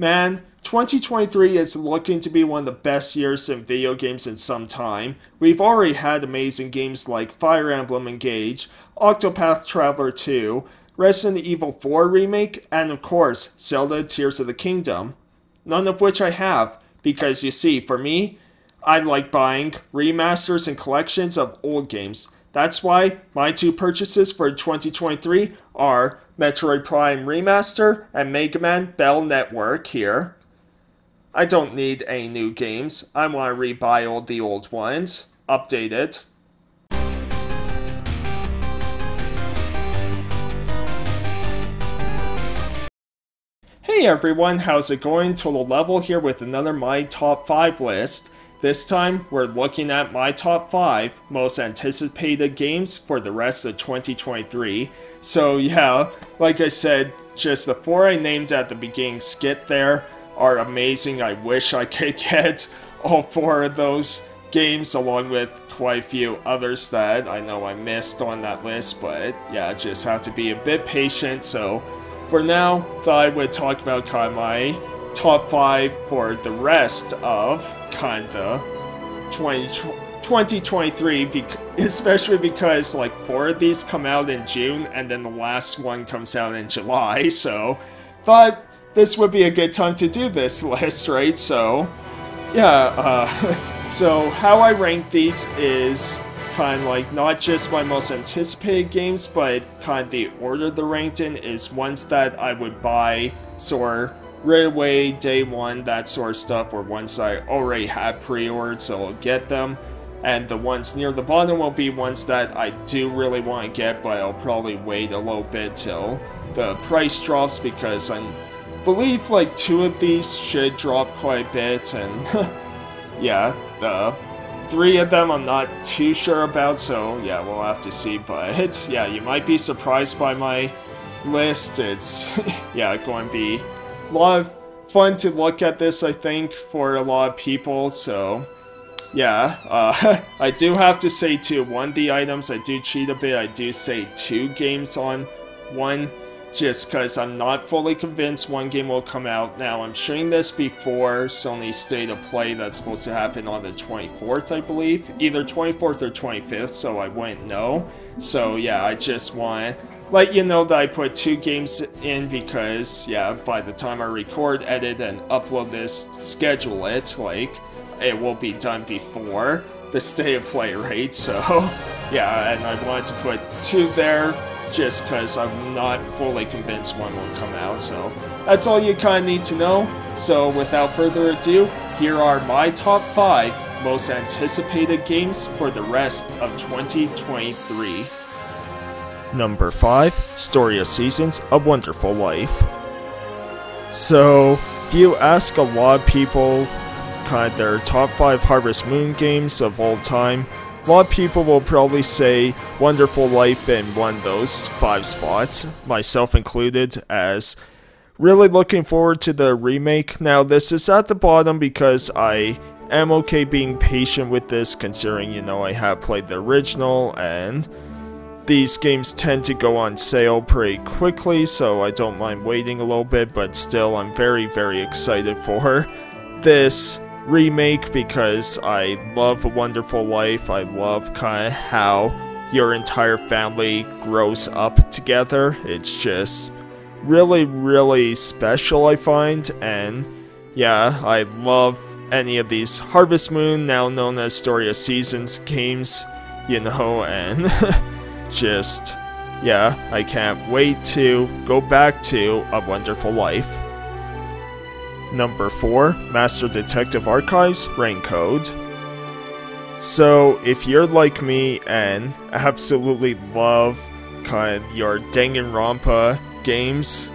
Man, 2023 is looking to be one of the best years in video games in some time. We've already had amazing games like Fire Emblem Engage, Octopath Traveler 2, Resident Evil 4 Remake, and of course, Zelda Tears of the Kingdom. None of which I have, because you see, for me, I like buying remasters and collections of old games. That's why my two purchases for 2023 are Metroid Prime Remaster and Mega Man Battle Network here. I don't need any new games. I want to rebuy all the old ones, updated. Hey everyone, how's it going? Total Level here with another My Top 5 list. This time, we're looking at my top 5 most anticipated games for the rest of 2023. So yeah, like I said, just the 4 I named at the beginning skit there are amazing. I wish I could get all 4 of those games along with quite a few others that I know I missed on that list, but yeah, just have to be a bit patient. So for now, thought I would talk about kind of my top 5 for the rest of kind of 2023, especially because like 4 of these come out in June and then the last one comes out in July, so thought this would be a good time to do this list, right? So yeah, so how I rank these is kind of like not just my most anticipated games, but kind of the order they're ranked in is ones that I would buy sort of right away, day one, that sort of stuff, or ones I already had pre-ordered, so I'll get them. And the ones near the bottom will be ones that I do really want to get, but I'll probably wait a little bit till the price drops, because I believe like 2 of these should drop quite a bit, and yeah, the 3 of them I'm not too sure about, so yeah, we'll have to see. But yeah, you might be surprised by my list. It's yeah, going to be a lot of fun to look at this, I think, for a lot of people. So yeah, I do have to say too, one of the items I do cheat a bit. I do say 2 games on one, just because I'm not fully convinced one game will come out. Now, I'm showing this before Sony's State of Play that's supposed to happen on the 24th, I believe. Either 24th or 25th, so I wouldn't know. So yeah, I just want to let you know that I put 2 games in because, yeah, by the time I record, edit, and upload this, schedule it, like, it will be done before the State of Play, right? So yeah, and I wanted to put 2 there, just because I'm not fully convinced one will come out. So that's all you kind of need to know. So without further ado, here are my top 5 most anticipated games for the rest of 2023. Number 5, Story of Seasons, A Wonderful Life. So if you ask a lot of people kind of their top 5 Harvest Moon games of all time, a lot of people will probably say Wonderful Life in one of those 5 spots, myself included, as really looking forward to the remake. Now, this is at the bottom because I am okay being patient with this, considering, you know, I have played the original, and these games tend to go on sale pretty quickly, so I don't mind waiting a little bit, but still, I'm very, very excited for this remake because I love A Wonderful Life. I love kind of how your entire family grows up together. It's just really, really special, I find. And yeah, I love any of these Harvest Moon, now known as Story of Seasons games, you know, and just yeah, I can't wait to go back to A Wonderful Life. Number 4, Master Detective Archives, Rain Code. So, if you're like me and absolutely love kind of your Danganronpa games,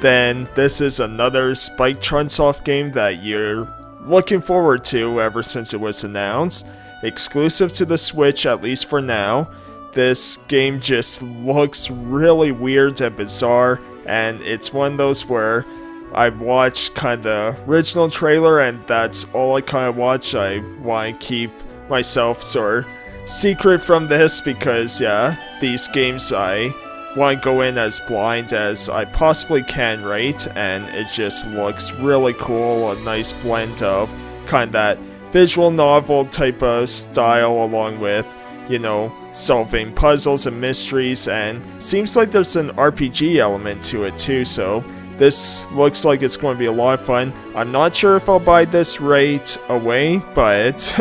then this is another Spike Chunsoft game that you're looking forward to ever since it was announced. Exclusive to the Switch, at least for now. This game just looks really weird and bizarre, and it's one of those where I watched kind of the original trailer and that's all I kind of watch. I want to keep myself sort of secret from this because yeah, these games I want to go in as blind as I possibly can, right? And it just looks really cool, a nice blend of kind of that visual novel type of style along with, you know, solving puzzles and mysteries, and seems like there's an RPG element to it too, so this looks like it's going to be a lot of fun. I'm not sure if I'll buy this right away, but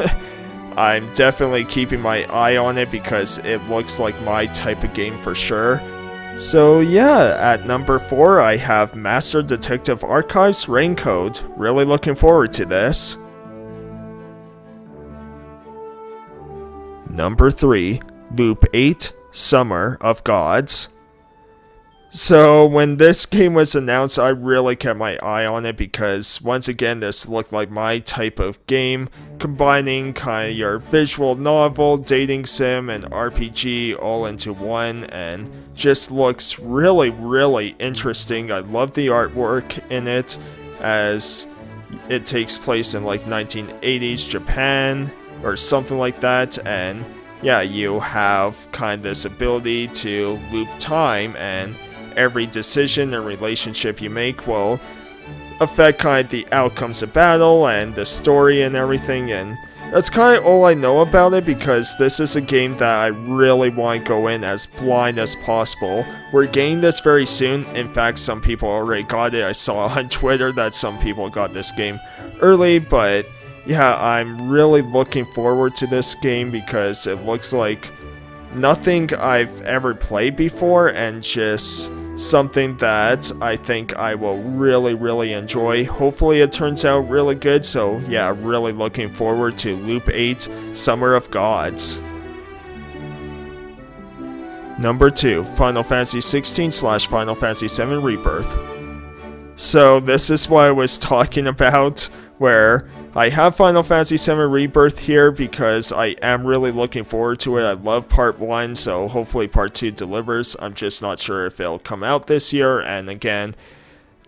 I'm definitely keeping my eye on it because it looks like my type of game for sure. So yeah, at number 4 I have Master Detective Archives Raincode. Really looking forward to this. Number 3, Loop 8, Summer of Gods. So when this game was announced, I really kept my eye on it because once again this looked like my type of game, combining kind of your visual novel, dating sim, and RPG all into one, and just looks really interesting. I love the artwork in it as it takes place in like 1980s Japan or something like that, and yeah, you have kind of this ability to loop time, and every decision and relationship you make will affect kind of the outcomes of battle and the story and everything, and that's kind of all I know about it because this is a game that I really want to go in as blind as possible. We're getting this very soon. In fact, some people already got it. I saw on Twitter that some people got this game early, but yeah, I'm really looking forward to this game because it looks like nothing I've ever played before and just something that I think I will really enjoy. Hopefully it turns out really good, so yeah, really looking forward to Loop 8, Summer of Gods. Number 2, Final Fantasy 16/Final Fantasy 7 Rebirth. So this is what I was talking about, where I have Final Fantasy VII Rebirth here because I am really looking forward to it. I love Part 1, so hopefully Part 2 delivers. I'm just not sure if it'll come out this year, and again,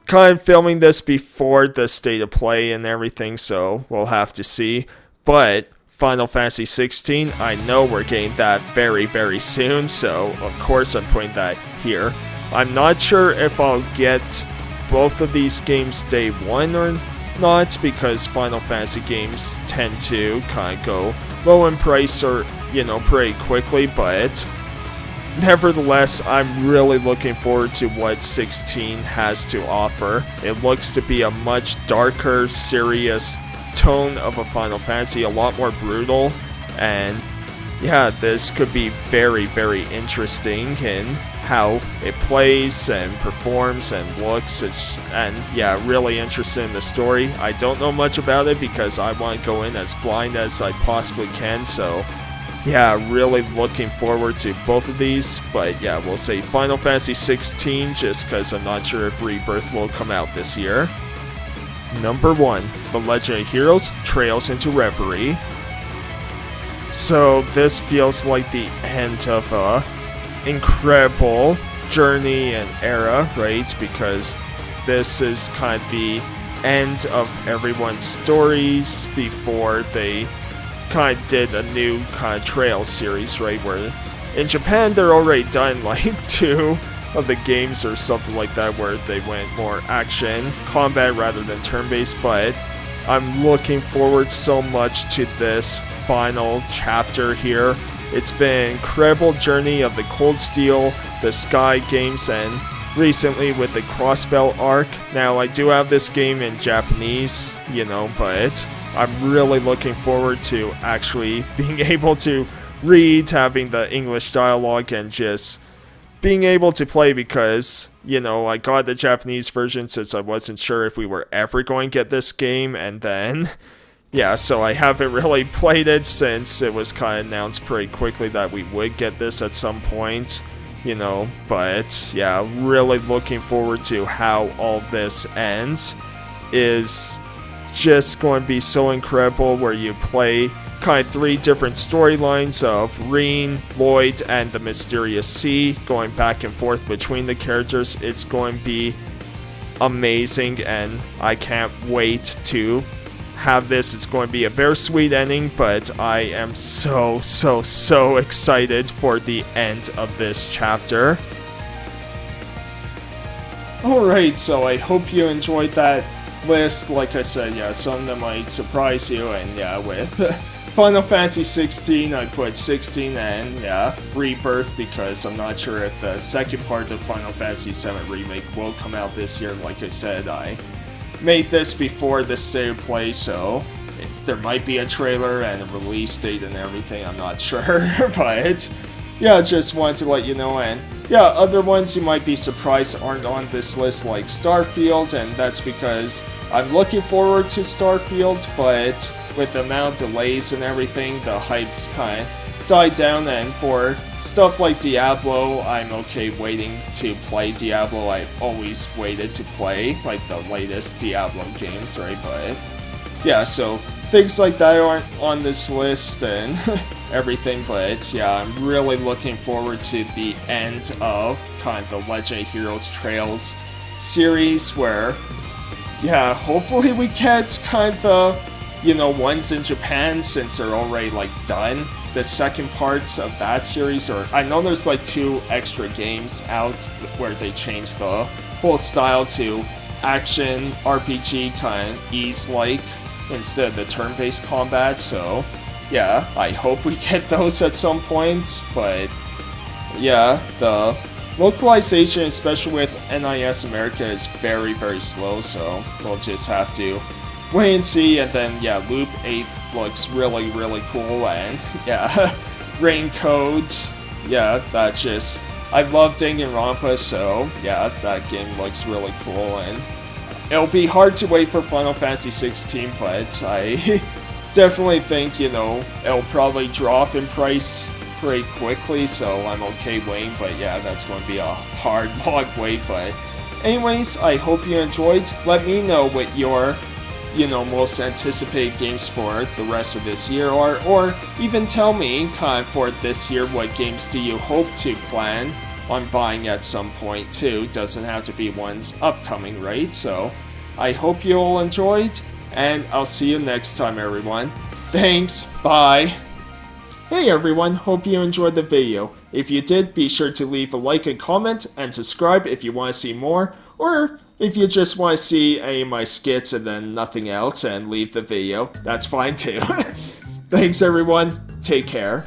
kind of filming this before the state of play and everything, so we'll have to see. But Final Fantasy 16, I know we're getting that very soon, so of course I'm putting that here. I'm not sure if I'll get both of these games day one or not, because Final Fantasy games tend to kind of go low in price or, you know, pretty quickly, but nevertheless, I'm really looking forward to what 16 has to offer. It looks to be a much darker, serious tone of a Final Fantasy, a lot more brutal, and yeah, this could be very interesting in how it plays and performs and looks, and yeah, really interested in the story. I don't know much about it because I want to go in as blind as I possibly can, so yeah, really looking forward to both of these. But yeah, we'll say Final Fantasy 16 just because I'm not sure if Rebirth will come out this year. Number 1, The Legend of Heroes Trails into Reverie. So this feels like the end of a incredible journey and era, right? Because this is kind of the end of everyone's stories before they kind of did a new kind of Trail series, right? Where in Japan they're already done like 2 of the games or something like that, where they went more action combat rather than turn-based, but I'm looking forward so much to this final chapter here. It's been an incredible journey of the Cold Steel, the Sky games, and recently with the Crossbell arc. Now, I do have this game in Japanese, you know, but I'm really looking forward to actually being able to read, having the English dialogue, and just being able to play because, you know, I got the Japanese version since I wasn't sure if we were ever going to get this game, and then yeah, so I haven't really played it since it was kind of announced pretty quickly that we would get this at some point, you know, but yeah, really looking forward to how all this ends. Is just going to be so incredible, where you play kind of 3 different storylines of Reen, Lloyd, and the Mysterious Sea, going back and forth between the characters. It's going to be amazing, and I can't wait to have this. It's going to be a bittersweet ending, but I am so excited for the end of this chapter. Alright, so I hope you enjoyed that list. Like I said, yeah, some of them might surprise you, and yeah, with Final Fantasy 16, I put 16 and, yeah, Rebirth, because I'm not sure if the second part of Final Fantasy VII Remake will come out this year. Like I said, I made this before the state of play, so there might be a trailer and a release date and everything, I'm not sure, but yeah, just wanted to let you know. And yeah, other ones you might be surprised aren't on this list, like Starfield, and that's because I'm looking forward to Starfield, but with the amount of delays and everything, the hype's kind of died down, and for stuff like Diablo, I'm okay waiting to play Diablo. I always waited to play, like, the latest Diablo games, right? But yeah, so things like that aren't on this list and everything, but yeah, I'm really looking forward to the end of kind of the Legend of Heroes Trails series, where, yeah, hopefully we get kind of, you know, ones in Japan, since they're already, like, done. The second parts of that series, or I know there's like 2 extra games out where they changed the whole style to action RPG kind of ease-like instead of the turn-based combat, so yeah, I hope we get those at some point. But yeah, the localization, especially with NIS America, is very, very slow, so we'll just have to wait and see. And then yeah, Loop 8 looks really, really cool, and yeah, Raincoat, yeah, that just, I love Danganronpa, so yeah, that game looks really cool, and it'll be hard to wait for Final Fantasy 16, but I definitely think, you know, it'll probably drop in price pretty quickly, so I'm okay waiting. But yeah, that's going to be a hard, long wait. But anyways, I hope you enjoyed. Let me know what your, you know, most anticipated games for the rest of this year are, or even tell me kind of for this year, what games do you hope to plan on buying at some point too. Doesn't have to be ones upcoming, right? So I hope you all enjoyed, and I'll see you next time, everyone. Thanks, bye! Hey everyone, hope you enjoyed the video. If you did, be sure to leave a like and comment, and subscribe if you want to see more, or if you just want to see any of my skits and then nothing else and leave the video, that's fine too. Thanks everyone, take care.